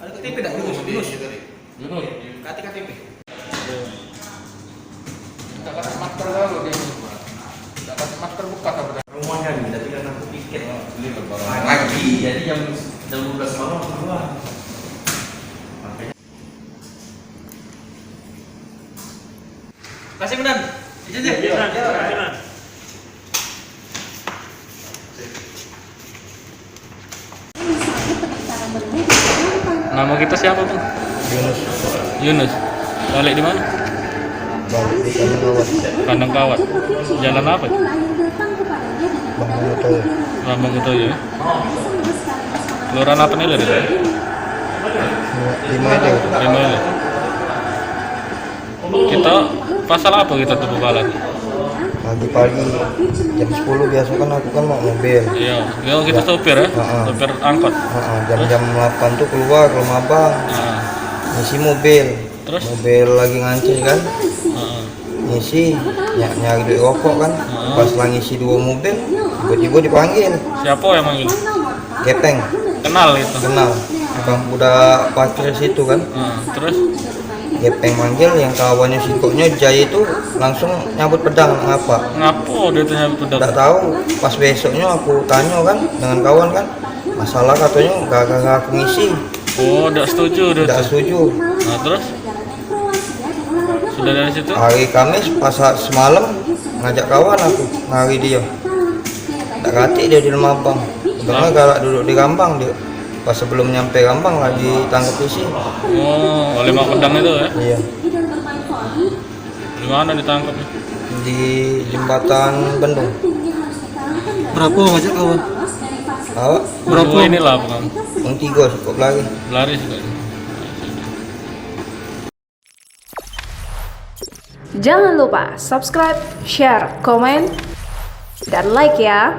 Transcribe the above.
Ada KTP enggak? Yunus. Yunus. KTP. Dapat masker dulu dia. Dapat masker buka apa? Rumahnya nih, tapi karena aku pikir Pagi. jadi jam 12 malam keluar. Kasih Medan. Izin deh. Nama kita siapa tuh? Yunus. Yunus. Balik di mana? Balik di Kandang Kawat. Kandang Kawat. Jalan apa? Bambang Utoyo. Lambang Utoyo. Ya? Kelurahan apa nih? 5 ini. 5 ini. Kita pasal apa kita tuh bukalan? Pagi-pagi jam 10 biasa kan aku kan mau mobil. Iya, ya kita sopir ya, sopir angkot. Jam-jam 8 tuh keluar ke rumah abang. Ngisi mobil. Terus? Mobil lagi ngancing kan. Ngisi nyari duit rokok kan. Pas lagi ngisi 2 mobil, tiba-tiba dipanggil. Siapa yang manggil? Gepeng. Kenal itu. Kenal. Bang udah parkir situ kan. Terus? Gepeng manggil, yang kawannya singkoknya Jai itu langsung nyabut pedang. Ngapa? Ngapo dia tuh nyabut pedang? Nggak tahu. Pas besoknya aku tanya kan dengan kawan kan, masalah katanya gara-gara aku ngisi. Oh, tidak setuju dia Tidak tuh. setuju. Nah, terus? Sudah dari situ? Hari Kamis pas semalam ngajak kawan aku ngari dia. Tak katik dia di rumah abang. Sebenarnya galak duduk di Gambang dia. Pas sebelum nyampe Gambang lagi tangkap isi. Oh, oleh mak pedang itu ya? Iya. Di mana ditangkapnya? Di jembatan Bendung. Berapa ngajak kawan? Awak? Berapa inilah bukan? Yang 3 cukup lagi. Lari juga. Jangan lupa subscribe, share, komen, dan like ya.